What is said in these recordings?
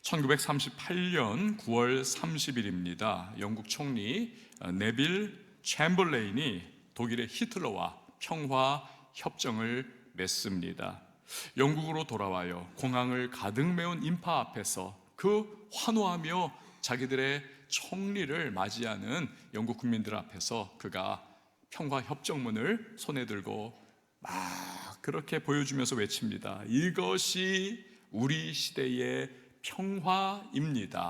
1938년 9월 30일입니다. 영국 총리 네빌 챔벌레인이 독일의 히틀러와 평화 협정을 맺습니다. 영국으로 돌아와요. 공항을 가득 메운 인파 앞에서 그 환호하며 자기들의 총리를 맞이하는 영국 국민들 앞에서 그가 평화 협정문을 손에 들고 막 그렇게 보여주면서 외칩니다. 이것이 우리 시대의 평화입니다.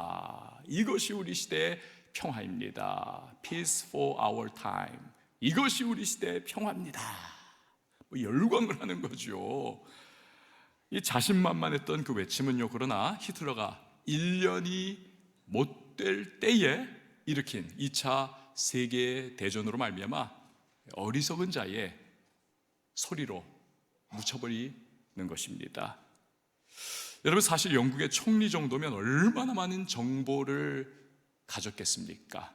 이것이 우리 시대의 평화입니다. Peace for our time. 이것이 우리 시대의 평화입니다. 열광을 하는 거죠. 이 자신만만했던 그 외침은요, 그러나 히틀러가 1년이 못 될 때에 일으킨 2차 세계대전으로 말미암아 어리석은 자의 소리로 묻혀버리는 것입니다. 여러분, 사실 영국의 총리 정도면 얼마나 많은 정보를 가졌겠습니까?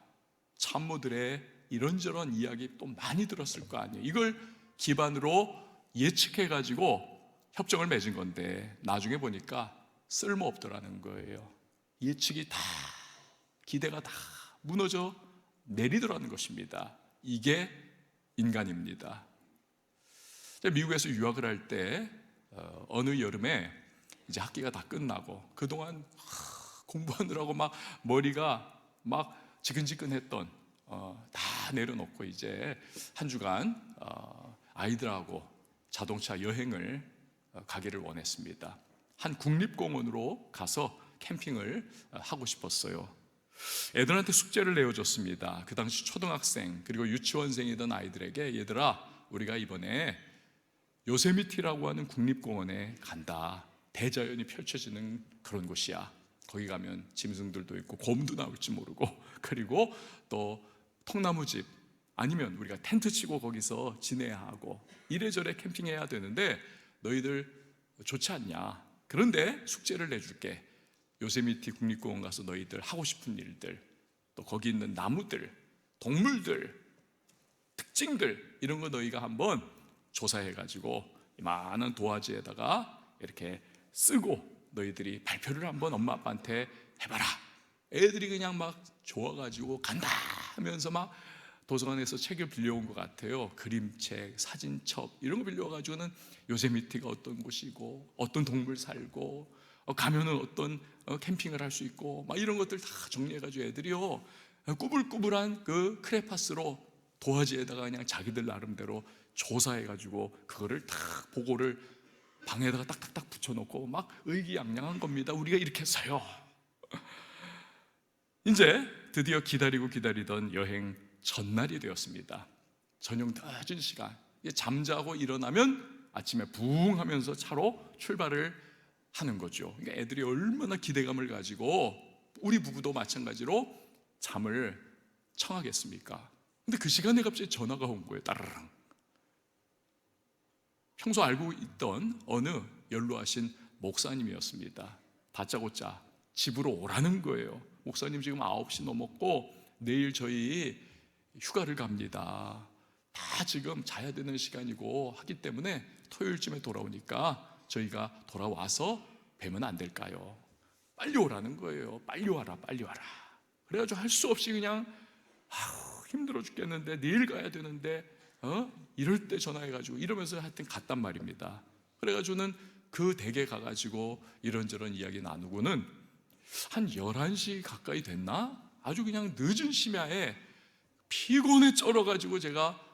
참모들의 이런저런 이야기 또 많이 들었을 거 아니에요. 이걸 기반으로 예측해가지고 협정을 맺은 건데 나중에 보니까 쓸모없더라는 거예요. 예측이 다, 기대가 다 무너져 내리더라는 것입니다. 이게 인간입니다. 미국에서 유학을 할 때 어느 여름에 이제 학기가 다 끝나고 그동안 공부하느라고 막 머리가 막 지근지근했던 다 내려놓고 이제 한 주간 아이들하고 자동차 여행을 가기를 원했습니다. 한 국립공원으로 가서 캠핑을 하고 싶었어요. 애들한테 숙제를 내어줬습니다. 그 당시 초등학생 그리고 유치원생이던 아이들에게, 얘들아, 우리가 이번에 요세미티라고 하는 국립공원에 간다. 대자연이 펼쳐지는 그런 곳이야. 거기 가면 짐승들도 있고 곰도 나올지 모르고, 그리고 또 통나무집 아니면 우리가 텐트 치고 거기서 지내야 하고 이래저래 캠핑해야 되는데 너희들 좋지 않냐? 그런데 숙제를 내줄게. 요세미티 국립공원 가서 너희들 하고 싶은 일들, 또 거기 있는 나무들, 동물들, 특징들, 이런 거 너희가 한번 조사해가지고 많은 도화지에다가 이렇게 쓰고 너희들이 발표를 한번 엄마 아빠한테 해봐라. 애들이 그냥 막 좋아가지고 간다 하면서 막 도서관에서 책을 빌려온 것 같아요. 그림책, 사진첩 이런 거 빌려와가지고는 요세미티가 어떤 곳이고 어떤 동물 살고 가면은 어떤 캠핑을 할 수 있고 막 이런 것들 다 정리해가지고 애들이요 꾸불꾸불한 그 크레파스로 도화지에다가 그냥 자기들 나름대로 조사해가지고 그거를 딱 보고를 방에다가 딱딱딱 붙여놓고 막 의기양양한 겁니다. 우리가 이렇게 했어요. 이제 드디어 기다리고 기다리던 여행 전날이 되었습니다. 저녁 늦은 시간, 잠자고 일어나면 아침에 붕 하면서 차로 출발을 하는 거죠. 그러니까 애들이 얼마나 기대감을 가지고 우리 부부도 마찬가지로 잠을 청하겠습니까? 근데 그 시간에 갑자기 전화가 온 거예요. 따르릉. 평소 알고 있던 어느 연로하신 목사님이었습니다. 다짜고짜 집으로 오라는 거예요. 목사님 지금 9시 넘었고 내일 저희 휴가를 갑니다. 다 지금 자야 되는 시간이고 하기 때문에 토요일쯤에 돌아오니까 저희가 돌아와서 뵈면 안 될까요? 빨리 오라는 거예요. 빨리 와라, 빨리 와라. 그래가지고 할 수 없이 그냥 힘들어 죽겠는데 내일 가야 되는데 이럴 때 전화해가지고 이러면서 하여튼 갔단 말입니다. 그래가지고는 그 댁에 가가지고 이런저런 이야기 나누고는 한 11시 가까이 됐나? 아주 그냥 늦은 심야에 피곤에 쩔어가지고 제가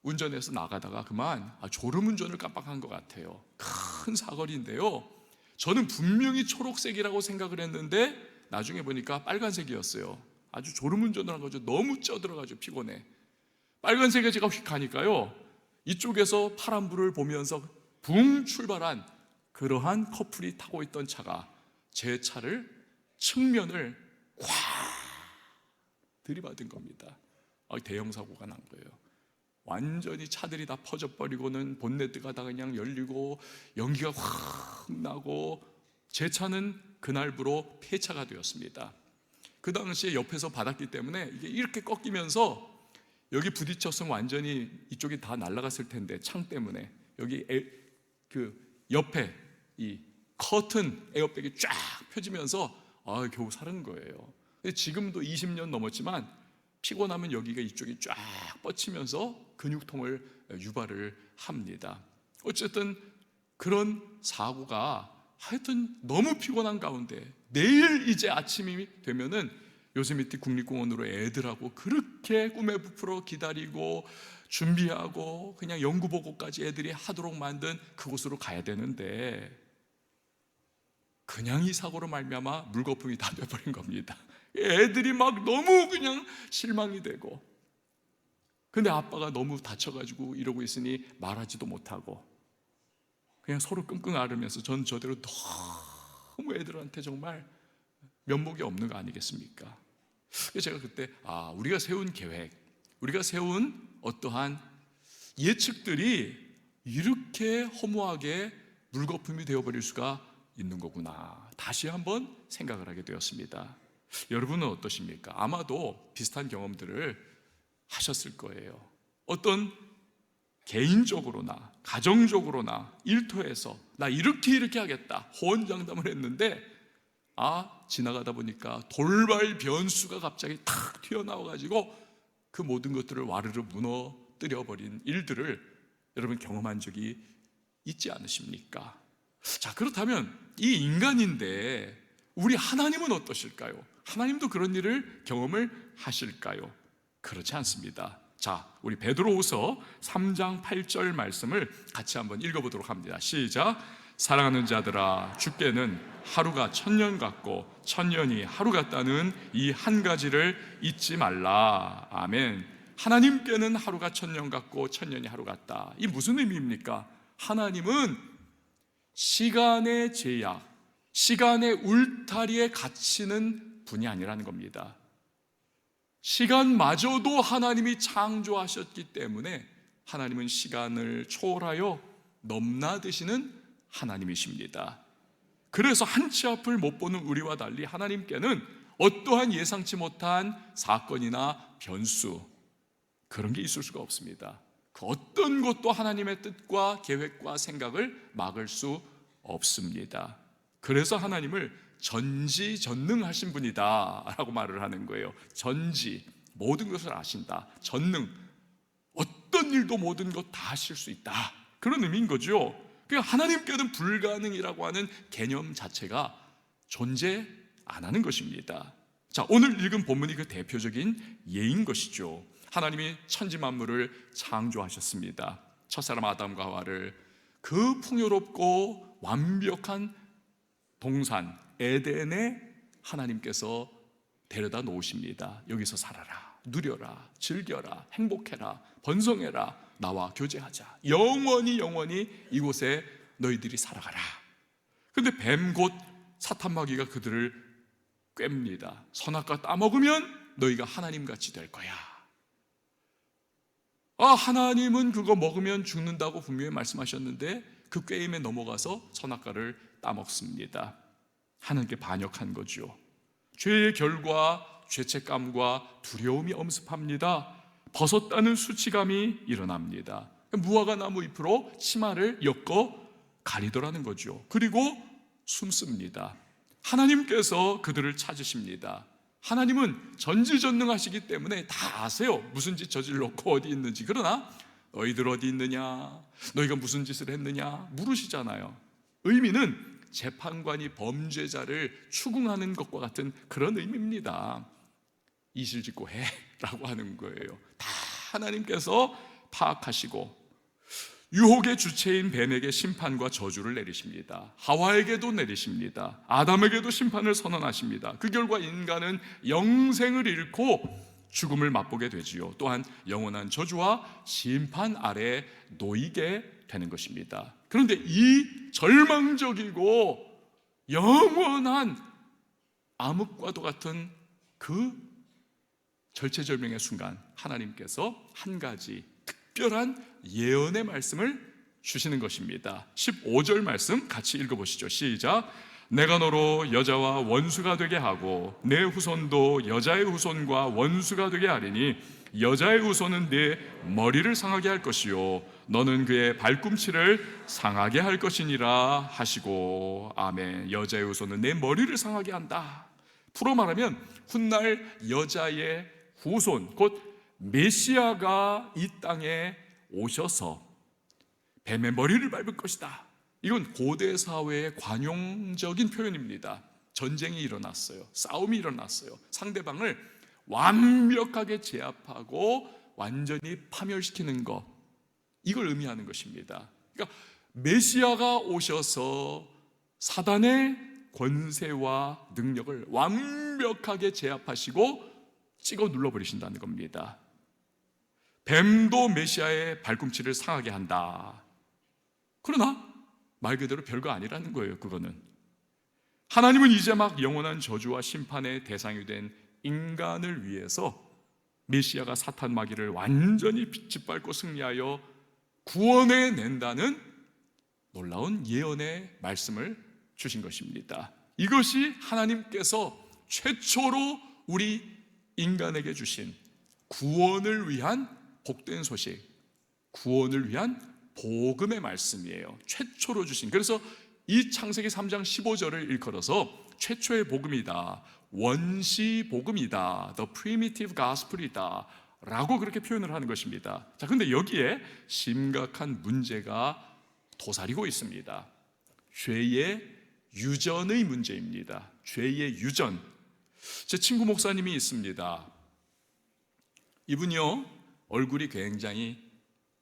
운전해서 나가다가 그만 졸음운전을 깜빡한 것 같아요. 큰 사거리인데요, 저는 분명히 초록색이라고 생각을 했는데 나중에 보니까 빨간색이었어요. 아주 졸음운전을 한 거죠. 너무 쪄들어가지고 피곤해. 빨간색에 제가 휙 가니까요, 이쪽에서 파란불을 보면서 붕 출발한 그러한 커플이 타고 있던 차가 제 차를 측면을 콱 들이받은 겁니다. 대형 사고가 난 거예요. 완전히 차들이 다 퍼져버리고는 본네트가 다 그냥 열리고 연기가 확 나고 제 차는 그날부로 폐차가 되었습니다. 그 당시에 옆에서 받았기 때문에 이게 이렇게 꺾이면서 여기 부딪혔으면 완전히 이쪽이 다 날아갔을 텐데 창 때문에 여기 그 옆에 이 커튼 에어백이 쫙 펴지면서 겨우 사는 거예요. 근데 지금도 20년 넘었지만 피곤하면 여기가 이쪽이 쫙 뻗치면서 근육통을 유발을 합니다. 어쨌든 그런 사고가 하여튼 너무 피곤한 가운데 내일 이제 아침이 되면은 요세미티 국립공원으로 애들하고 그렇게 꿈에 부풀어 기다리고 준비하고 그냥 연구보고까지 애들이 하도록 만든 그곳으로 가야 되는데 그냥 이 사고로 말미암아 물거품이 다 돼버린 겁니다. 애들이 막 너무 그냥 실망이 되고, 근데 아빠가 너무 다쳐가지고 이러고 있으니 말하지도 못하고 그냥 서로 끙끙 앓으면서 전 저대로 너무 애들한테 정말 면목이 없는 거 아니겠습니까? 제가 그때 우리가 세운 계획, 우리가 세운 어떠한 예측들이 이렇게 허무하게 물거품이 되어버릴 수가 있는 거구나, 다시 한번 생각을 하게 되었습니다. 여러분은 어떠십니까? 아마도 비슷한 경험들을 하셨을 거예요. 어떤 개인적으로나 가정적으로나 일터에서 나 이렇게 하겠다 호언장담을 했는데 지나가다 보니까 돌발 변수가 갑자기 탁 튀어나와가지고 그 모든 것들을 와르르 무너뜨려버린 일들을 여러분 경험한 적이 있지 않으십니까? 자, 그렇다면 이 인간인데 우리 하나님은 어떠실까요? 하나님도 그런 일을 경험을 하실까요? 그렇지 않습니다. 자, 우리 베드로후서 3장 8절 말씀을 같이 한번 읽어보도록 합니다. 시작. 사랑하는 자들아, 주께는 하루가 천년 같고 천년이 하루 같다는 이 한 가지를 잊지 말라. 아멘. 하나님께는 하루가 천년 같고 천년이 하루 같다. 이 무슨 의미입니까? 하나님은 시간의 제약, 시간의 울타리에 갇히는 분이 아니라는 겁니다. 시간마저도 하나님이 창조하셨기 때문에 하나님은 시간을 초월하여 넘나드시는 하나님이십니다. 그래서 한치 앞을 못 보는 우리와 달리 하나님께는 어떠한 예상치 못한 사건이나 변수, 그런 게 있을 수가 없습니다. 그 어떤 것도 하나님의 뜻과 계획과 생각을 막을 수 없습니다. 그래서 하나님을 전지전능하신 분이다 라고 말을 하는 거예요. 전지, 모든 것을 아신다. 전능, 어떤 일도 모든 것 다 하실 수 있다, 그런 의미인 거죠. 그러니까 하나님께는 불가능이라고 하는 개념 자체가 존재 안 하는 것입니다. 자, 오늘 읽은 본문이 그 대표적인 예인 것이죠. 하나님이 천지 만물을 창조하셨습니다. 첫사람 아담과 하와를 그 풍요롭고 완벽한 동산 에덴에 하나님께서 데려다 놓으십니다. 여기서 살아라, 누려라, 즐겨라, 행복해라, 번성해라, 나와 교제하자, 영원히 이곳에 너희들이 살아가라. 근데 뱀 곧 사탄마귀가 그들을 꿰입니다. 선악과 따먹으면 너희가 하나님같이 될 거야. 하나님은 그거 먹으면 죽는다고 분명히 말씀하셨는데 그 꾀임에 넘어가서 선악과를 따먹습니다. 하나님께 반역한 거죠. 죄의 결과 죄책감과 두려움이 엄습합니다. 벗었다는 수치감이 일어납니다. 무화과 나무 잎으로 치마를 엮어 가리더라는 거죠. 그리고 숨습니다. 하나님께서 그들을 찾으십니다. 하나님은 전지전능하시기 때문에 다 아세요. 무슨 짓 저질렀고 어디 있는지. 그러나 너희들 어디 있느냐, 너희가 무슨 짓을 했느냐 물으시잖아요. 의미는 재판관이 범죄자를 추궁하는 것과 같은 그런 의미입니다. 이실직고 해 라고 하는 거예요. 다 하나님께서 파악하시고 유혹의 주체인 뱀에게 심판과 저주를 내리십니다. 하와에게도 내리십니다. 아담에게도 심판을 선언하십니다. 그 결과 인간은 영생을 잃고 죽음을 맛보게 되지요. 또한 영원한 저주와 심판 아래 놓이게 되는 것입니다. 그런데 이 절망적이고 영원한 암흑과도 같은 그 절체절명의 순간, 하나님께서 한 가지 특별한 예언의 말씀을 주시는 것입니다. 15절 말씀 같이 읽어보시죠. 시작. 내가 너로 여자와 원수가 되게 하고 내 후손도 여자의 후손과 원수가 되게 하리니 여자의 후손은 네 머리를 상하게 할 것이요 너는 그의 발꿈치를 상하게 할 것이니라 하시고. 아멘. 여자의 후손은 내 머리를 상하게 한다. 풀어 말하면 훗날 여자의 후손, 곧 메시아가 이 땅에 오셔서 뱀의 머리를 밟을 것이다. 이건 고대 사회의 관용적인 표현입니다. 전쟁이 일어났어요. 싸움이 일어났어요. 상대방을 완벽하게 제압하고 완전히 파멸시키는 것, 이걸 의미하는 것입니다. 그러니까 메시아가 오셔서 사단의 권세와 능력을 완벽하게 제압하시고 찍어 눌러버리신다는 겁니다. 뱀도 메시아의 발꿈치를 상하게 한다. 그러나 말 그대로 별거 아니라는 거예요. 그거는 하나님은 이제 막 영원한 저주와 심판의 대상이 된 인간을 위해서 메시아가 사탄 마귀를 완전히 짓밟고 승리하여 구원해 낸다는 놀라운 예언의 말씀을 주신 것입니다. 이것이 하나님께서 최초로 우리 인간에게 주신 구원을 위한 복된 소식, 구원을 위한 복음의 말씀이에요. 최초로 주신. 그래서 이 창세기 3장 15절을 일컬어서 최초의 복음이다, 원시 복음이다, the primitive gospel이다 라고 그렇게 표현을 하는 것입니다. 자, 근데 여기에 심각한 문제가 도사리고 있습니다. 죄의 유전의 문제입니다. 죄의 유전. 제 친구 목사님이 있습니다. 이분이요, 얼굴이 굉장히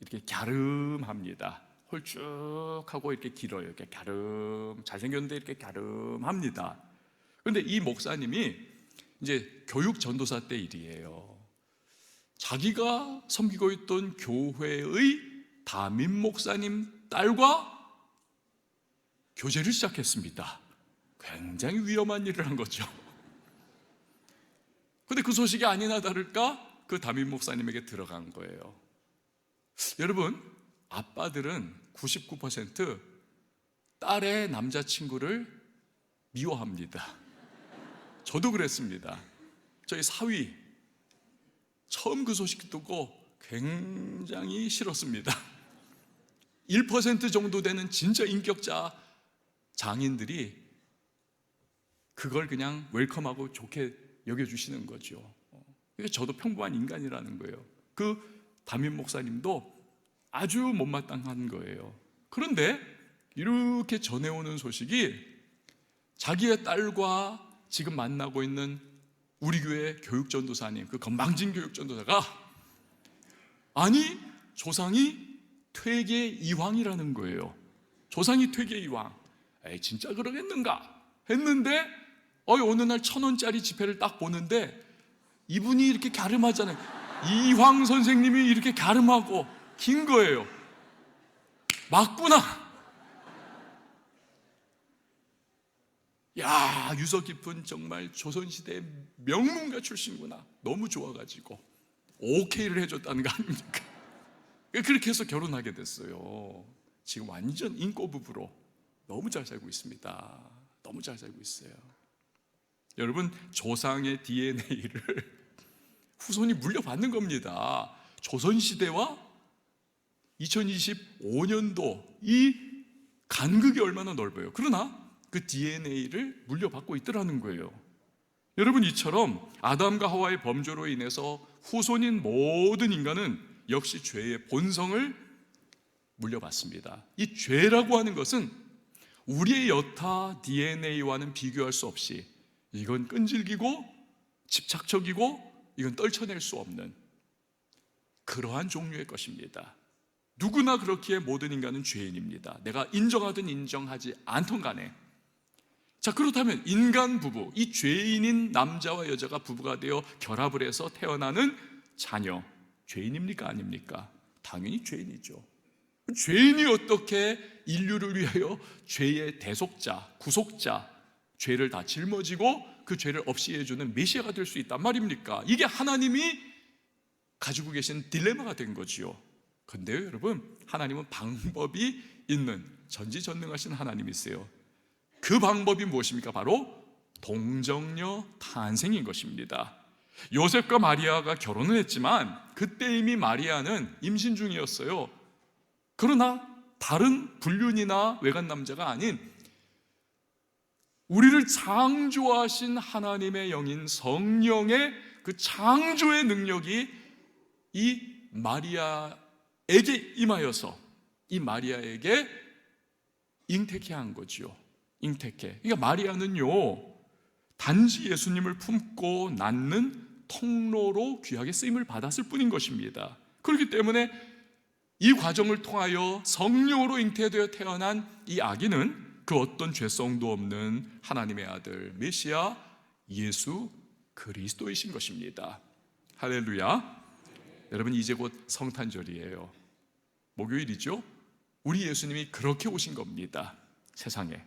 이렇게 갸름합니다. 홀쭉하고 이렇게 길어요. 이렇게 잘생겼는데 이렇게 갸름합니다. 그런데 이 목사님이 이제 교육 전도사 때 일이에요. 자기가 섬기고 있던 교회의 담임 목사님 딸과 교제를 시작했습니다. 굉장히 위험한 일을 한 거죠. 그런데 그 소식이 아니나 다를까 그 담임 목사님에게 들어간 거예요. 여러분, 아빠들은 99% 딸의 남자친구를 미워합니다. 저도 그랬습니다. 저희 사위 처음 그 소식 듣고 굉장히 싫었습니다. 1% 정도 되는 진짜 인격자 장인들이 그걸 그냥 웰컴하고 좋게 여겨주시는 거죠. 그러니까 저도 평범한 인간이라는 거예요. 그 담임 목사님도 아주 못마땅한 거예요. 그런데 이렇게 전해오는 소식이 자기의 딸과 지금 만나고 있는 우리 교회 교육전도사님, 그 건방진 교육전도사가 아니 조상이 퇴계 이황이라는 거예요. 조상이 퇴계 이황. 에이, 진짜 그러겠는가 했는데 어느 날 1,000원짜리 지폐를 딱 보는데 이분이 이렇게 갸름하잖아요. 이황 선생님이 이렇게 갸름하고 긴 거예요. 맞구나. 야, 유서 깊은 정말 조선시대 명문가 출신구나. 너무 좋아가지고 오케이를 해줬다는 거 아닙니까? 그렇게 해서 결혼하게 됐어요. 지금 완전 인꼬 부부로 너무 잘 살고 있습니다. 너무 잘 살고 있어요. 여러분, 조상의 DNA를 후손이 물려받는 겁니다. 조선시대와 2025년도 이 간극이 얼마나 넓어요. 그러나 그 DNA를 물려받고 있더라는 거예요. 여러분, 이처럼 아담과 하와의 범죄로 인해서 후손인 모든 인간은 역시 죄의 본성을 물려받습니다. 이 죄라고 하는 것은 우리의 여타 DNA와는 비교할 수 없이 이건 끈질기고 집착적이고 이건 떨쳐낼 수 없는 그러한 종류의 것입니다. 누구나 그렇기에 모든 인간은 죄인입니다. 내가 인정하든 인정하지 않던 간에. 자, 그렇다면 인간 부부, 이 죄인인 남자와 여자가 부부가 되어 결합을 해서 태어나는 자녀, 죄인입니까? 아닙니까? 당연히 죄인이죠. 죄인이 어떻게 인류를 위하여 죄의 대속자, 구속자, 죄를 다 짊어지고 그 죄를 없이 해주는 메시아가 될 수 있단 말입니까? 이게 하나님이 가지고 계신 딜레마가 된 거지요. 근데요, 여러분, 하나님은 방법이 있는 전지전능하신 하나님이세요. 그 방법이 무엇입니까? 바로 동정녀 탄생인 것입니다. 요셉과 마리아가 결혼을 했지만 그때 이미 마리아는 임신 중이었어요. 그러나 다른 불륜이나 외간 남자가 아닌 우리를 창조하신 하나님의 영인 성령의 그 창조의 능력이 이 마리아에게 임하여서 이 마리아에게 잉태케 한 거죠. 잉태케. 그러니까 마리아는요, 단지 예수님을 품고 낳는 통로로 귀하게 쓰임을 받았을 뿐인 것입니다. 그렇기 때문에 이 과정을 통하여 성령으로 잉태되어 태어난 이 아기는 그 어떤 죄성도 없는 하나님의 아들 메시아 예수 그리스도이신 것입니다. 할렐루야. 여러분, 이제 곧 성탄절이에요. 목요일이죠. 우리 예수님이 그렇게 오신 겁니다, 세상에.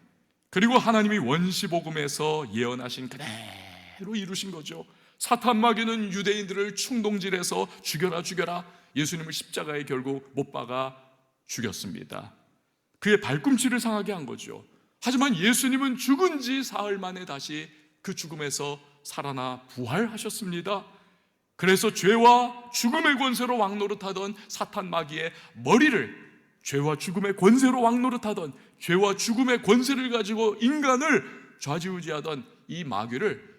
그리고 하나님이 원시복음에서 예언하신 그대로 이루신 거죠. 사탄 마귀는 유대인들을 충동질해서 죽여라 예수님을 십자가에 결국 못 박아 죽였습니다. 그의 발꿈치를 상하게 한 거죠. 하지만 예수님은 죽은 지 사흘 만에 다시 그 죽음에서 살아나 부활하셨습니다. 그래서 죄와 죽음의 권세로 왕노릇하던 사탄 마귀의 머리를, 죄와 죽음의 권세로 왕노릇하던, 죄와 죽음의 권세를 가지고 인간을 좌지우지하던 이 마귀를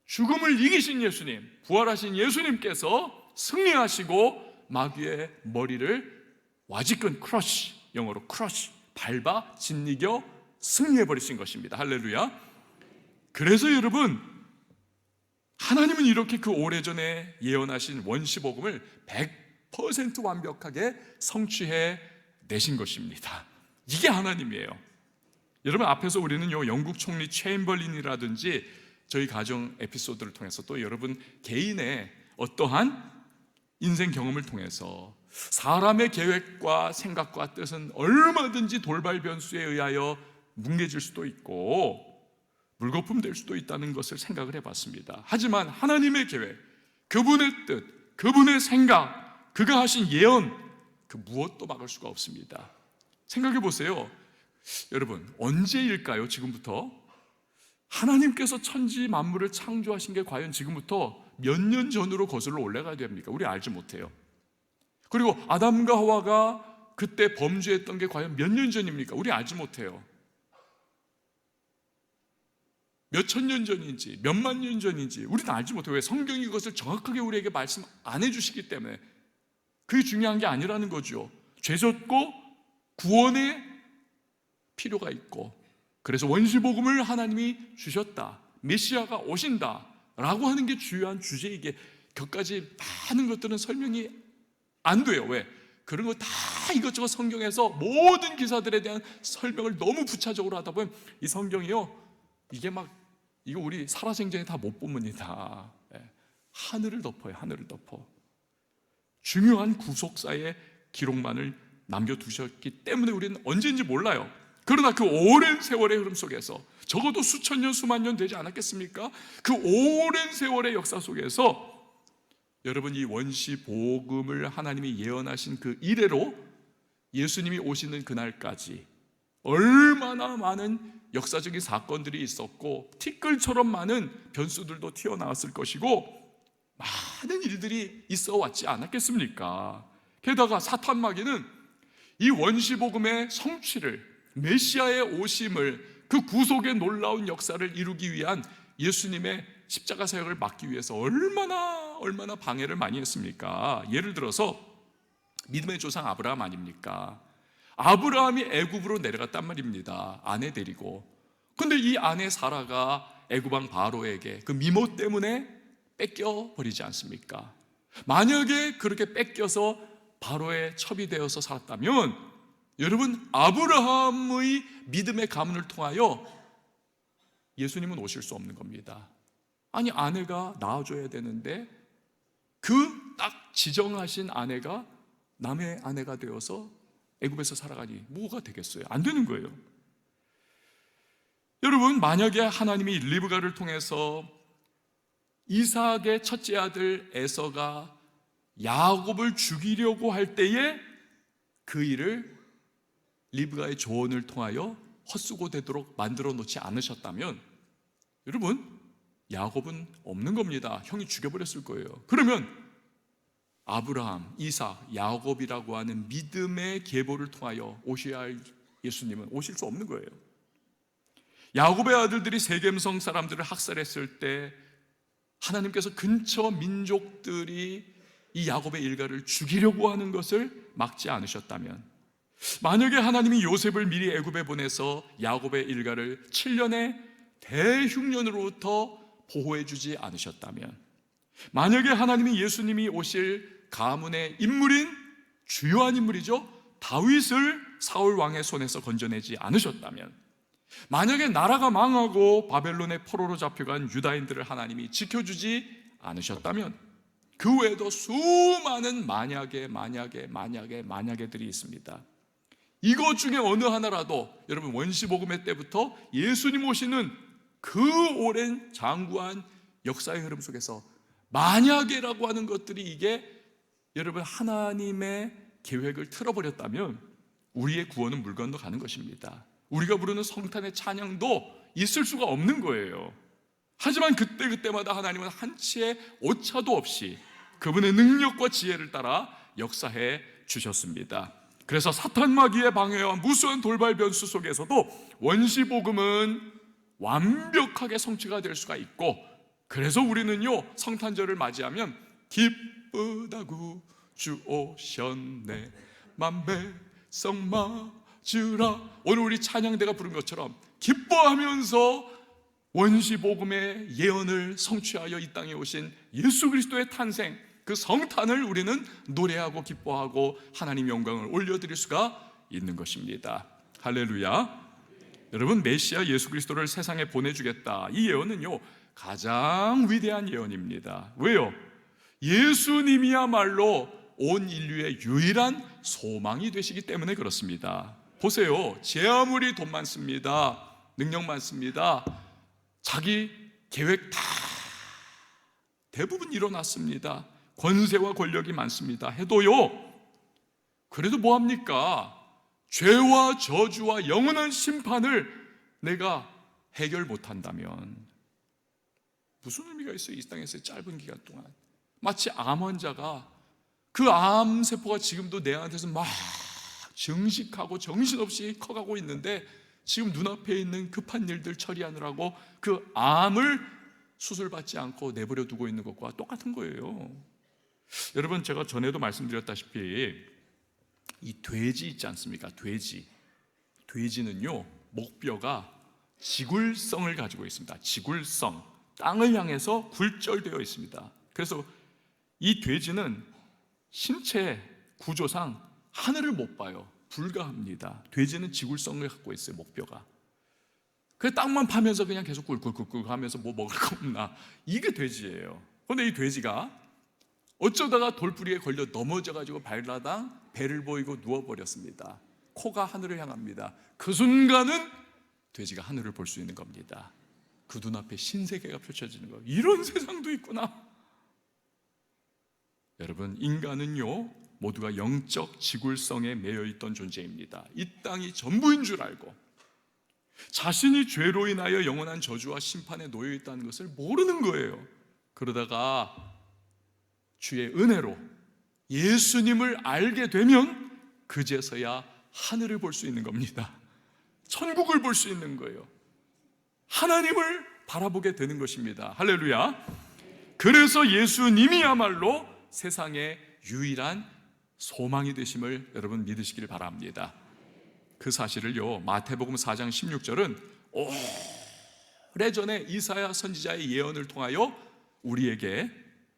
죽음을 이기신 예수님, 부활하신 예수님께서 승리하시고 마귀의 머리를 와지끈 크러쉬, 영어로 크러쉬, 밟아 짓이겨 승리해버리신 것입니다. 할렐루야. 그래서 여러분, 하나님은 이렇게 그 오래전에 예언하신 원시복음을 100% 완벽하게 성취해 내신 것입니다. 이게 하나님이에요. 여러분, 앞에서 우리는요, 영국 총리 체인벌린이라든지 저희 가정 에피소드를 통해서 또 여러분 개인의 어떠한 인생 경험을 통해서 사람의 계획과 생각과 뜻은 얼마든지 돌발 변수에 의하여 뭉개질 수도 있고 물거품 될 수도 있다는 것을 생각을 해봤습니다. 하지만 하나님의 계획, 그분의 뜻, 그분의 생각, 그가 하신 예언, 그 무엇도 막을 수가 없습니다. 생각해 보세요. 여러분, 언제일까요? 지금부터? 하나님께서 천지 만물을 창조하신 게 과연 지금부터 몇 년 전으로 거슬러 올라가야 됩니까? 우리 알지 못해요. 그리고 아담과 하와가 그때 범죄했던 게 과연 몇 년 전입니까? 우리 알지 못해요. 몇 천 년 전인지, 몇만 년 전인지 우리는 알지 못해요. 왜? 성경이 그것을 정확하게 우리에게 말씀 안 해주시기 때문에. 그게 중요한 게 아니라는 거죠. 죄 졌고 구원의 필요가 있고, 그래서 원시복음을 하나님이 주셨다, 메시아가 오신다 라고 하는 게 주요한 주제이기에 격까지 많은 것들은 설명이 안 돼요. 왜? 그런 거 다 이것저것 성경에서 모든 기사들에 대한 설명을 너무 부차적으로 하다 보면 이 성경이요, 이거 우리 살아생전에 다 못 봅니다. 하늘을 덮어요. 하늘을 덮어. 중요한 구속사의 기록만을 남겨두셨기 때문에 우리는 언제인지 몰라요. 그러나 그 오랜 세월의 흐름 속에서, 적어도 수천 년, 수만 년 되지 않았겠습니까? 그 오랜 세월의 역사 속에서 여러분, 이 원시복음을 하나님이 예언하신 그 이래로 예수님이 오시는 그날까지 얼마나 많은 역사적인 사건들이 있었고 티끌처럼 많은 변수들도 튀어나왔을 것이고 많은 일들이 있어 왔지 않았겠습니까? 게다가 사탄 마귀는 이 원시복음의 성취를, 메시아의 오심을, 그 구속의 놀라운 역사를 이루기 위한 예수님의 십자가 사역을 막기 위해서 얼마나 방해를 많이 했습니까? 예를 들어서 믿음의 조상 아브라함 아닙니까? 아브라함이 애굽으로 내려갔단 말입니다. 아내 데리고. 근데 이 아내 사라가 애굽 왕 바로에게 그 미모 때문에 뺏겨버리지 않습니까? 만약에 그렇게 뺏겨서 바로의 첩이 되어서 살았다면 여러분, 아브라함의 믿음의 가문을 통하여 예수님은 오실 수 없는 겁니다. 아니, 아내가 낳아줘야 되는데 그 딱 지정하신 아내가 남의 아내가 되어서 애굽에서 살아가니 뭐가 되겠어요? 안 되는 거예요. 여러분, 만약에 하나님이 리브가를 통해서 이삭의 첫째 아들 에서가 야곱을 죽이려고 할 때에 그 일을 리브가의 조언을 통하여 헛수고되도록 만들어 놓지 않으셨다면 여러분, 야곱은 없는 겁니다. 형이 죽여버렸을 거예요. 그러면 아브라함, 이삭, 야곱이라고 하는 믿음의 계보를 통하여 오셔야 할 예수님은 오실 수 없는 거예요. 야곱의 아들들이 세겜성 사람들을 학살했을 때 하나님께서 근처 민족들이 이 야곱의 일가를 죽이려고 하는 것을 막지 않으셨다면, 만약에 하나님이 요셉을 미리 애굽에 보내서 야곱의 일가를 7년의 대흉년으로부터 보호해 주지 않으셨다면, 만약에 하나님이 예수님이 오실 가문의 인물인 주요한 인물이죠, 다윗을 사울 왕의 손에서 건져내지 않으셨다면, 만약에 나라가 망하고 바벨론의 포로로 잡혀간 유다인들을 하나님이 지켜주지 않으셨다면, 그 외에도 수많은 만약에들이 있습니다. 이것 중에 어느 하나라도 여러분 원시복음의 때부터 예수님 오시는 그 오랜 장구한 역사의 흐름 속에서 만약에라고 하는 것들이 이게 여러분 하나님의 계획을 틀어버렸다면 우리의 구원은 물 건너 가는 것입니다. 우리가 부르는 성탄의 찬양도 있을 수가 없는 거예요. 하지만 그때마다 하나님은 한치의 오차도 없이 그분의 능력과 지혜를 따라 역사해 주셨습니다. 그래서 사탄 마귀의 방해와 무수한 돌발 변수 속에서도 원시복음은 완벽하게 성취가 될 수가 있고, 그래서 우리는요 성탄절을 맞이하면 기쁘다구 주 오셨네 만배성 맞으라, 오늘 우리 찬양대가 부른 것처럼 기뻐하면서 원시복음의 예언을 성취하여 이 땅에 오신 예수 그리스도의 탄생, 그 성탄을 우리는 노래하고 기뻐하고 하나님 영광을 올려드릴 수가 있는 것입니다. 할렐루야. 여러분, 메시아 예수 그리스도를 세상에 보내주겠다, 이 예언은요 가장 위대한 예언입니다. 왜요? 예수님이야말로 온 인류의 유일한 소망이 되시기 때문에 그렇습니다. 보세요, 제 아무리 돈 많습니다, 능력 많습니다, 자기 계획 다 대부분 일어났습니다, 권세와 권력이 많습니다 해도요, 그래도 뭐합니까? 죄와 저주와 영원한 심판을 내가 해결 못한다면 무슨 의미가 있어요? 이 땅에서의 짧은 기간 동안 마치 암 환자가 그 암세포가 지금도 내 안에서 막 증식하고 정신없이 커가고 있는데 지금 눈앞에 있는 급한 일들 처리하느라고 그 암을 수술받지 않고 내버려 두고 있는 것과 똑같은 거예요. 여러분, 제가 전에도 말씀드렸다시피 이 돼지 있지 않습니까? 돼지는요 목뼈가 지굴성을 가지고 있습니다. 지굴성, 땅을 향해서 굴절되어 있습니다. 그래서 이 돼지는 신체 구조상 하늘을 못 봐요. 불가합니다. 돼지는 지굴성을 갖고 있어요. 목뼈가. 그 땅만 파면서 그냥 계속 꿀꿀꿀꿀 하면서 뭐 먹을 거 없나, 이게 돼지예요. 그런데 이 돼지가 어쩌다가 돌부리에 걸려 넘어져가지고 발라당 배를 보이고 누워버렸습니다. 코가 하늘을 향합니다. 그 순간은 돼지가 하늘을 볼 수 있는 겁니다. 그 눈앞에 신세계가 펼쳐지는 거예요. 이런 세상도 있구나. 여러분, 인간은요 모두가 영적 지굴성에 매여있던 존재입니다. 이 땅이 전부인 줄 알고 자신이 죄로 인하여 영원한 저주와 심판에 놓여있다는 것을 모르는 거예요. 그러다가 주의 은혜로 예수님을 알게 되면 그제서야 하늘을 볼 수 있는 겁니다. 천국을 볼 수 있는 거예요. 하나님을 바라보게 되는 것입니다. 할렐루야. 그래서 예수님이야말로 세상의 유일한 소망이 되심을 여러분 믿으시길 바랍니다. 그 사실을요 마태복음 4장 16절은 오래전에 이사야 선지자의 예언을 통하여 우리에게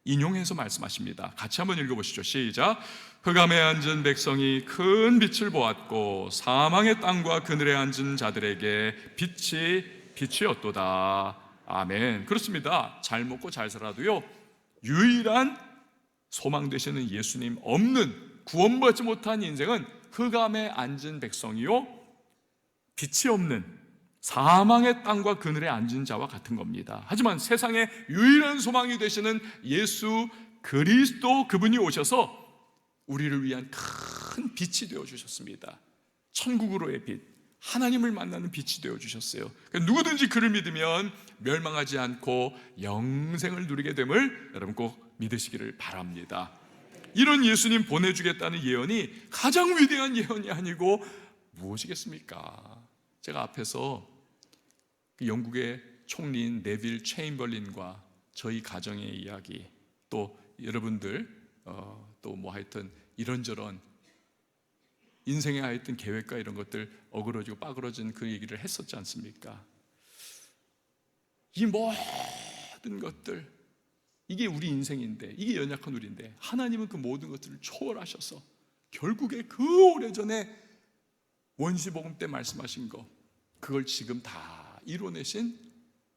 인용해서 말씀하십니다. 같이 한번 읽어보시죠. 시작. 흑암에 앉은 백성이 큰 빛을 보았고 사망의 땅과 그늘에 앉은 자들에게 빛이 었도다. 아멘. 그렇습니다. 잘 먹고 잘 살아도요 유일한 소망 되시는 예수님 없는, 구원받지 못한 인생은 흑암에 앉은 백성이요 빛이 없는 사망의 땅과 그늘에 앉은 자와 같은 겁니다. 하지만 세상의 유일한 소망이 되시는 예수 그리스도, 그분이 오셔서 우리를 위한 큰 빛이 되어주셨습니다. 천국으로의 빛, 하나님을 만나는 빛이 되어주셨어요. 그러니까 누구든지 그를 믿으면 멸망하지 않고 영생을 누리게 됨을 여러분 꼭 믿으시기를 바랍니다. 이런 예수님 보내주겠다는 예언이 가장 위대한 예언이 아니고 무엇이겠습니까? 제가 앞에서 그 영국의 총리인 네빌 체인벌린과 저희 가정의 이야기, 또 여러분들 또 뭐 하여튼 이런저런 인생에 하여튼 계획과 이런 것들 어그러지고 빠그러진 그 얘기를 했었지 않습니까? 이 모든 것들, 이게 우리 인생인데, 이게 연약한 우리인데, 하나님은 그 모든 것들을 초월하셔서 결국에 그 오래전에 원시복음 때 말씀하신 거, 그걸 지금 다 이뤄내신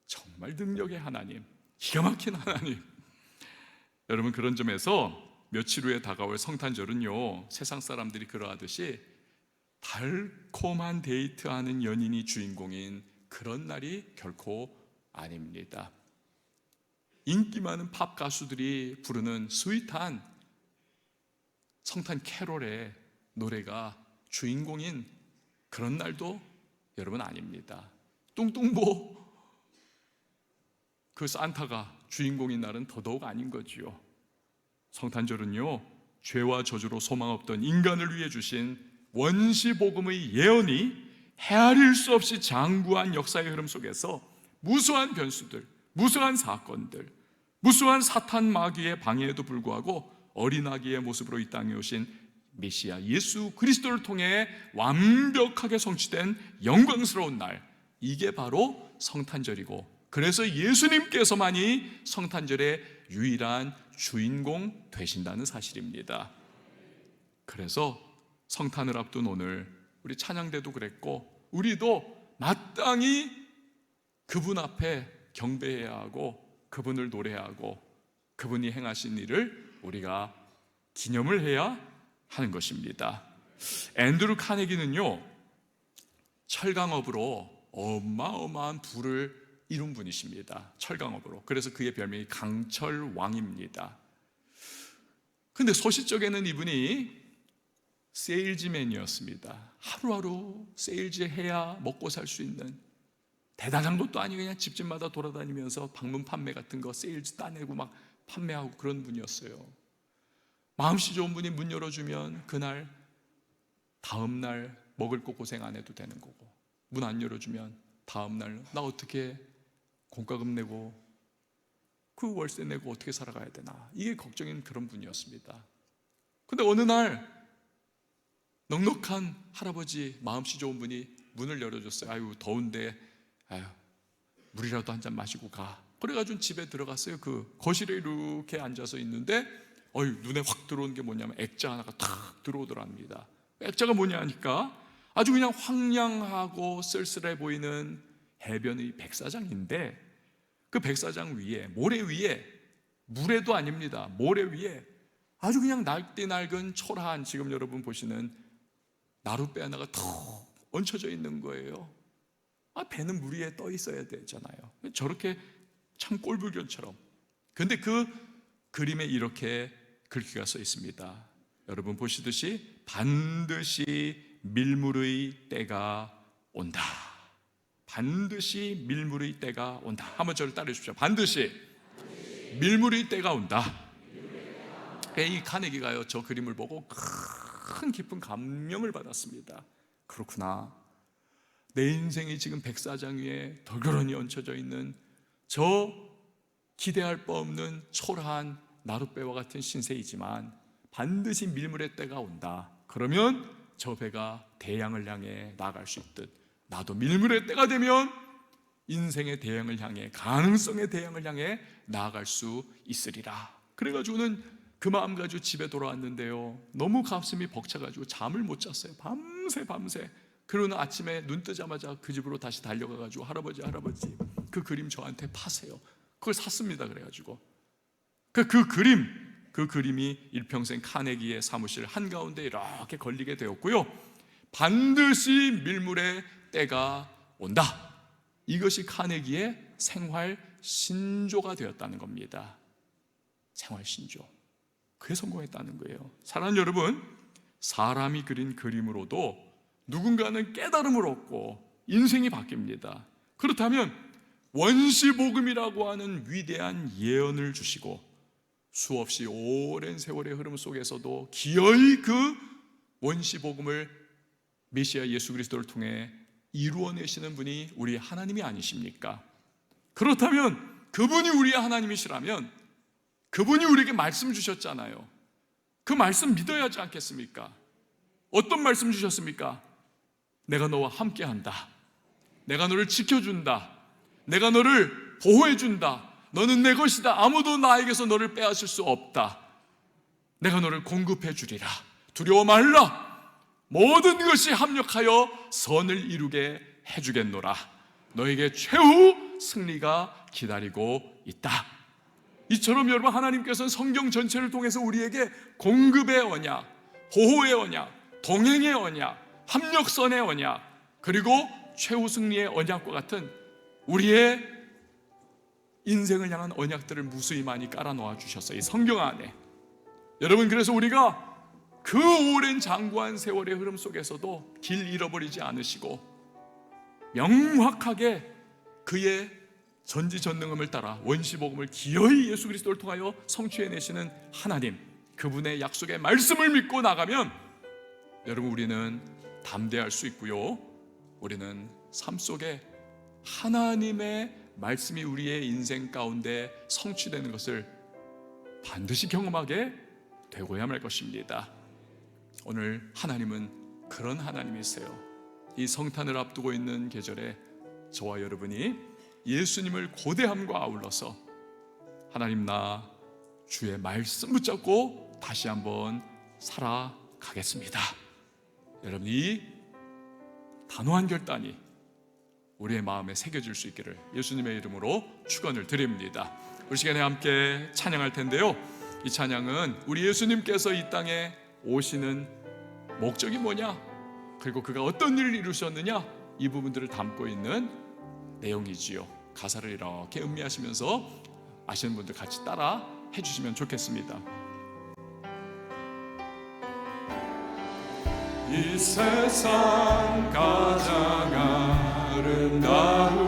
정말 능력의 하나님, 기가 막힌 하나님. 여러분, 그런 점에서 며칠 후에 다가올 성탄절은요, 세상 사람들이 그러하듯이 달콤한 데이트하는 연인이 주인공인 그런 날이 결코 아닙니다. 인기 많은 팝 가수들이 부르는 스윗한 성탄 캐롤의 노래가 주인공인 그런 날도 여러분 아닙니다. 뚱뚱보 그 산타가 주인공인 날은 더더욱 아닌 거지요. 성탄절은요, 죄와 저주로 소망 없던 인간을 위해 주신 원시복음의 예언이 헤아릴 수 없이 장구한 역사의 흐름 속에서 무수한 변수들, 무수한 사건들, 무수한 사탄 마귀의 방해에도 불구하고 어린아기의 모습으로 이 땅에 오신 메시아 예수 그리스도를 통해 완벽하게 성취된 영광스러운 날, 이게 바로 성탄절이고, 그래서 예수님께서만이 성탄절의 유일한 주인공 되신다는 사실입니다. 그래서 성탄을 앞둔 오늘 우리 찬양대도 그랬고, 우리도 마땅히 그분 앞에 경배해야 하고, 그분을 노래해야 하고, 그분이 행하신 일을 우리가 기념을 해야 하는 것입니다. 앤드루 카네기는요, 철강업으로 어마어마한 부를 이룬 분이십니다. 철강업으로. 그래서 그의 별명이 강철왕입니다. 근데 소시적에는 이분이 세일즈맨이었습니다. 하루하루 세일즈 해야 먹고 살 수 있는, 대단한 것도 아니고 그냥 집집마다 돌아다니면서 방문 판매 같은 거 세일즈 따내고 막 판매하고 그런 분이었어요. 마음씨 좋은 분이 문 열어주면 그날 다음날 먹을 거 고생 안 해도 되는 거고, 문 안 열어주면 다음날 나 어떻게 공과금 내고 그 월세 내고 어떻게 살아가야 되나, 이게 걱정인 그런 분이었습니다. 근데 어느 날 넉넉한 할아버지, 마음씨 좋은 분이 문을 열어줬어요. 아유 더운데 아유 물이라도 한 잔 마시고 가. 그래가지고 집에 들어갔어요. 그 거실에 이렇게 앉아서 있는데 눈에 확 들어온 게 뭐냐면 액자 하나가 탁 들어오더랍니다. 액자가 뭐냐 하니까 아주 그냥 황량하고 쓸쓸해 보이는 해변의 백사장인데, 그 백사장 위에, 모래 위에, 물에도 아닙니다, 모래 위에 아주 그냥 낡디 낡은 초라한, 지금 여러분 보시는 나룻배 하나가 턱 얹혀져 있는 거예요. 배는 물 위에 떠 있어야 되잖아요. 저렇게 참 꼴불견처럼. 근데 그 그림에 이렇게 글귀가 써 있습니다. 여러분 보시듯이 반드시 밀물의 때가 온다. 반드시 밀물의 때가 온다. 한번 저를 따라해 주십시오. 반드시 밀물의 때가 온다. 이 카네기가요, 저 그림을 보고 큰 깊은 감명을 받았습니다. 그렇구나, 내 인생이 지금 백사장 위에 덜그러니 얹혀져 있는 저 기대할 바 없는 초라한 나룻배와 같은 신세이지만 반드시 밀물의 때가 온다. 그러면 저 배가 대양을 향해 나아갈 수 있듯, 나도 밀물의 때가 되면 인생의 대양을 향해, 가능성의 대양을 향해 나아갈 수 있으리라. 그래가지고는 그 마음 가지고 집에 돌아왔는데요, 너무 가슴이 벅차가지고 잠을 못 잤어요. 밤새. 그러는 아침에 눈 뜨자마자 그 집으로 다시 달려가가지고 할아버지 그 그림 저한테 파세요. 그걸 샀습니다. 그래가지고 그 그림이 일평생 카네기의 사무실 한가운데 이렇게 걸리게 되었고요, 반드시 밀물의 때가 온다. 이것이 카네기의 생활 신조가 되었다는 겁니다. 생활 신조. 그게 성공했다는 거예요. 사랑하는 여러분, 사람이 그린 그림으로도 누군가는 깨달음을 얻고 인생이 바뀝니다. 그렇다면 원시복음이라고 하는 위대한 예언을 주시고 수없이 오랜 세월의 흐름 속에서도 기어이 그 원시복음을 메시아 예수 그리스도를 통해 이루어내시는 분이 우리 하나님이 아니십니까? 그렇다면 그분이 우리의 하나님이시라면 그분이 우리에게 말씀 주셨잖아요. 그 말씀 믿어야 하지 않겠습니까? 어떤 말씀 주셨습니까? 내가 너와 함께한다. 내가 너를 지켜준다. 내가 너를 보호해준다. 너는 내 것이다. 아무도 나에게서 너를 빼앗을 수 없다. 내가 너를 공급해 주리라. 두려워 말라. 모든 것이 합력하여 선을 이루게 해주겠노라. 너에게 최후 승리가 기다리고 있다. 이처럼 여러분, 하나님께서는 성경 전체를 통해서 우리에게 공급의 언약, 보호의 언약, 동행의 언약, 합력선의 언약, 그리고 최후 승리의 언약과 같은 우리의 인생을 향한 언약들을 무수히 많이 깔아놓아 주셨어요, 이 성경 안에. 여러분, 그래서 우리가 그 오랜 장구한 세월의 흐름 속에서도 길 잃어버리지 않으시고 명확하게 그의 전지전능함을 따라 원시복음을 기어이 예수 그리스도를 통하여 성취해내시는 하나님, 그분의 약속의 말씀을 믿고 나가면 여러분, 우리는 담대할 수 있고요, 우리는 삶 속에 하나님의 말씀이 우리의 인생 가운데 성취되는 것을 반드시 경험하게 되고야 말 것입니다. 오늘 하나님은 그런 하나님이세요. 이 성탄을 앞두고 있는 계절에 저와 여러분이 예수님을 고대함과 아울러서 하나님, 나 주의 말씀 붙잡고 다시 한번 살아가겠습니다. 여러분, 이 단호한 결단이 우리의 마음에 새겨질 수 있기를 예수님의 이름으로 축원을 드립니다. 우리 시간에 함께 찬양할 텐데요, 이 찬양은 우리 예수님께서 이 땅에 오시는 목적이 뭐냐, 그리고 그가 어떤 일을 이루셨느냐, 이 부분들을 담고 있는 내용이지요. 가사를 이렇게 음미하시면서 아시는 분들 같이 따라 해주시면 좋겠습니다. 이 세상 가장 아름다운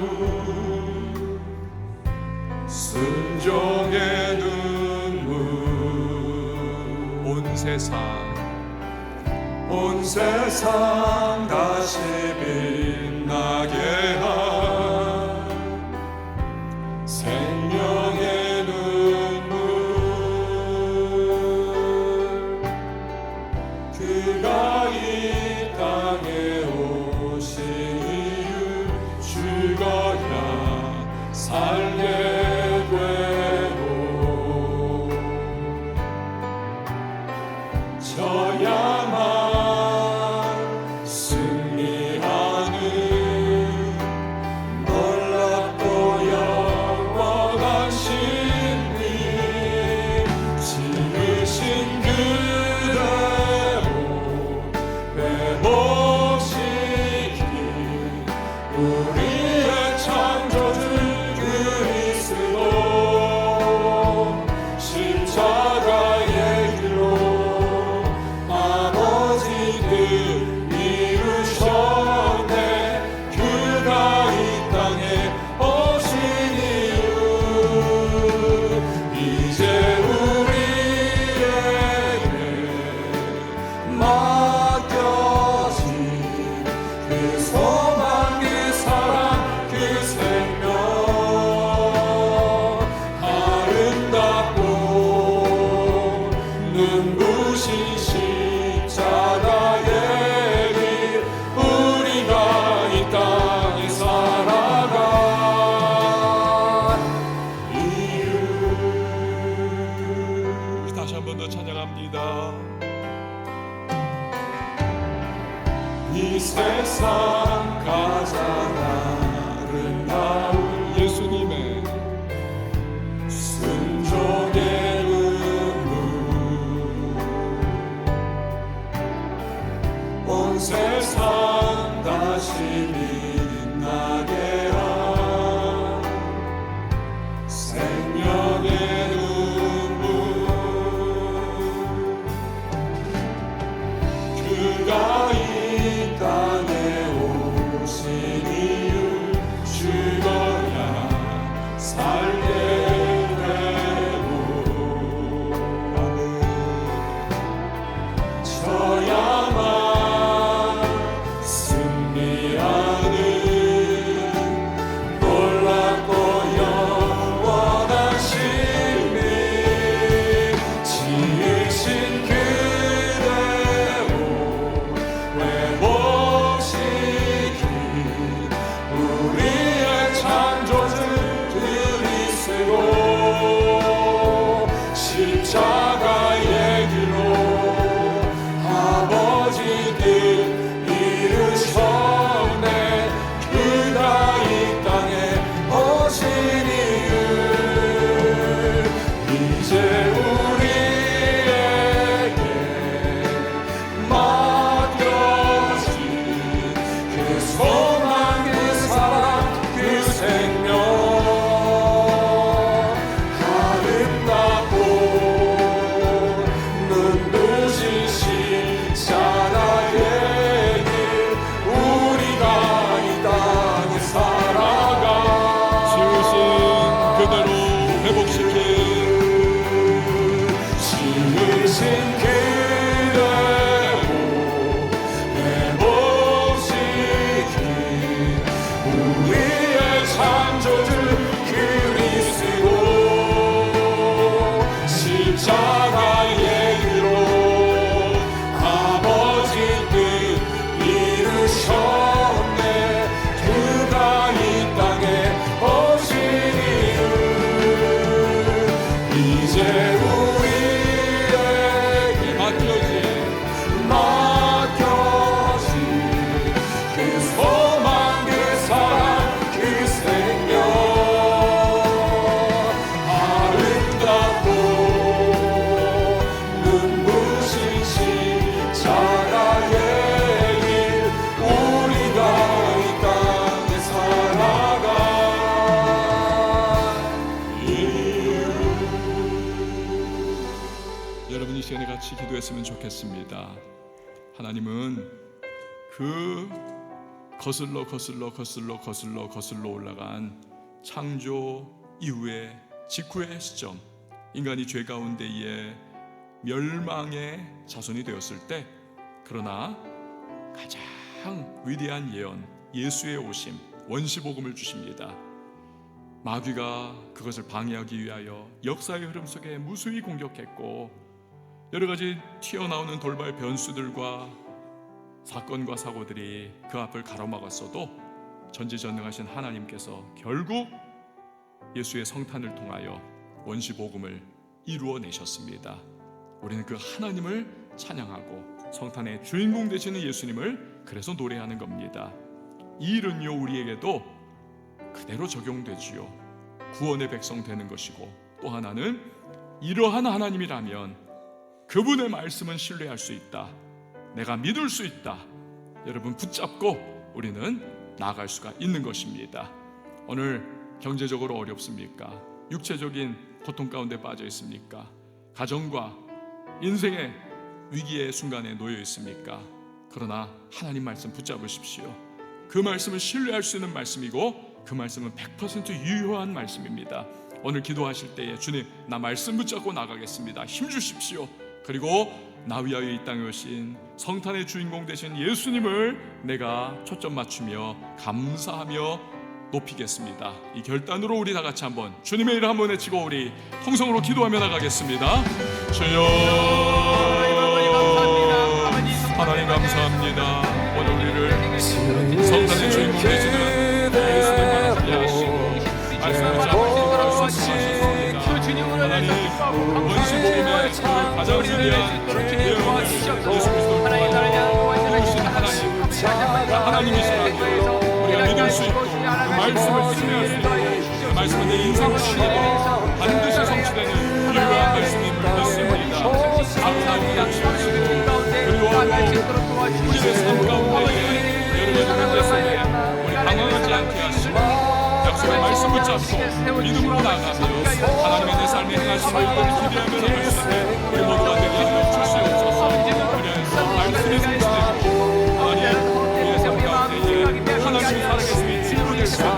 순종의 눈물, 온 세상 다시 빛나게 한 생명의 눈물, 그가 이 땅에 오신 이유 죽어야 살게 되고 저야만 이 세상 가장 아름다운 예수님의 순종의 눈물, 온 세상 다시 빛나게 한 생명의 눈물, 그가 이 땅에 오신 이유 죽어야 살게 되고 저야만 승리하는 하나님은 그 거슬러 올라간 창조 이후의 직후의 시점, 인간이 죄 가운데에 멸망의 자손이 되었을 때, 그러나 가장 위대한 예언, 예수의 오심, 원시복음을 주십니다. 마귀가 그것을 방해하기 위하여 역사의 흐름 속에 무수히 공격했고, 여러 가지 튀어나오는 돌발 변수들과 사건과 사고들이 그 앞을 가로막았어도 전지전능하신 하나님께서 결국 예수의 성탄을 통하여 원시복음을 이루어내셨습니다. 우리는 그 하나님을 찬양하고 성탄의 주인공 되시는 예수님을 그래서 노래하는 겁니다. 이 일은요, 우리에게도 그대로 적용되지요. 구원의 백성 되는 것이고, 또 하나는 이러한 하나님이라면 그분의 말씀은 신뢰할 수 있다, 내가 믿을 수 있다, 여러분 붙잡고 우리는 나아갈 수가 있는 것입니다. 오늘 경제적으로 어렵습니까? 육체적인 고통 가운데 빠져 있습니까? 가정과 인생의 위기의 순간에 놓여 있습니까? 그러나 하나님 말씀 붙잡으십시오. 그 말씀을 신뢰할 수 있는 말씀이고, 그 말씀은 100% 유효한 말씀입니다. 오늘 기도하실 때에 주님, 나 말씀 붙잡고 나가겠습니다, 힘 주십시오. 그리고 나 위하여 이 땅에 오신 성탄의 주인공 되신 예수님을 내가 초점 맞추며 감사하며 높이겠습니다. 이 결단으로 우리 다 같이 한번 주님의 이름 한번 외치고 우리 통성으로 기도하며 나가겠습니다. 주여, 하나님 감사합니다. 오늘 우리를 성탄의 주인공 되시는 예수님만 하게 하시고 말씀을 잡고 말씀하셨습니다. 하나님, 원시복음의 가장 위대한 예언을 예수 그리스도를 통하여 이루신 하나님이시라고 우리가 믿을 수 있고, 그 말씀을 신뢰할 수 있고, 그 말씀은 내 인생 가운데도 반드시 성취되는 유효한 말씀임을 믿습니다. 감사합니다. 그리고 우리의 삶 가운데에 여러 가지 문제 속에 우리 당황하지 않게 하시고 약속의 말씀 붙잡고 믿음으로 나아가며 하나님의 내 삶에 행하신 일들을 기대하며 나갈 수 있는 우리 모두가 되게 하여 주시옵소서. 그래서 말씀이 성취되고 하나님 우리의 삶 가운데에 하나님 살아계심이 진리될 수 있는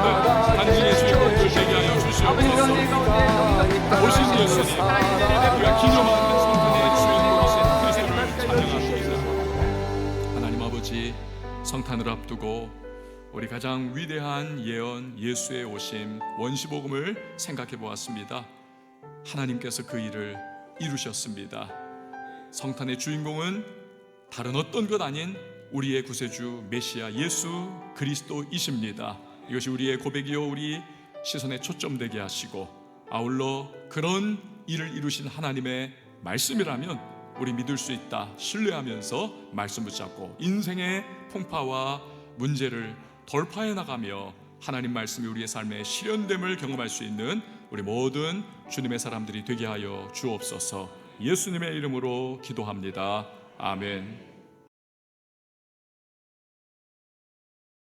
단지의 주인공들 되게 하여 주시옵소서. 오신 예수님, 우리가 기념하는 성탄의 주인공이신 그리스도를 찬양합니다. 하나님 아버지, 성탄을 앞두고 우리 가장 위대한 예언 예수의 오심, 원시복음을 생각해 보았습니다. 하나님께서 그 일을 이루셨습니다. 성탄의 주인공은 다른 어떤 것 아닌 우리의 구세주 메시아 예수 그리스도이십니다. 이것이 우리의 고백이요, 우리 시선에 초점되게 하시고, 아울러 그런 일을 이루신 하나님의 말씀이라면 우리 믿을 수 있다, 신뢰하면서 말씀 붙잡고 인생의 풍파와 문제를 돌파해 나가며 하나님 말씀이 우리의 삶에 실현됨을 경험할 수 있는 우리 모든 주님의 사람들이 되게 하여 주옵소서. 예수님의 이름으로 기도합니다. 아멘.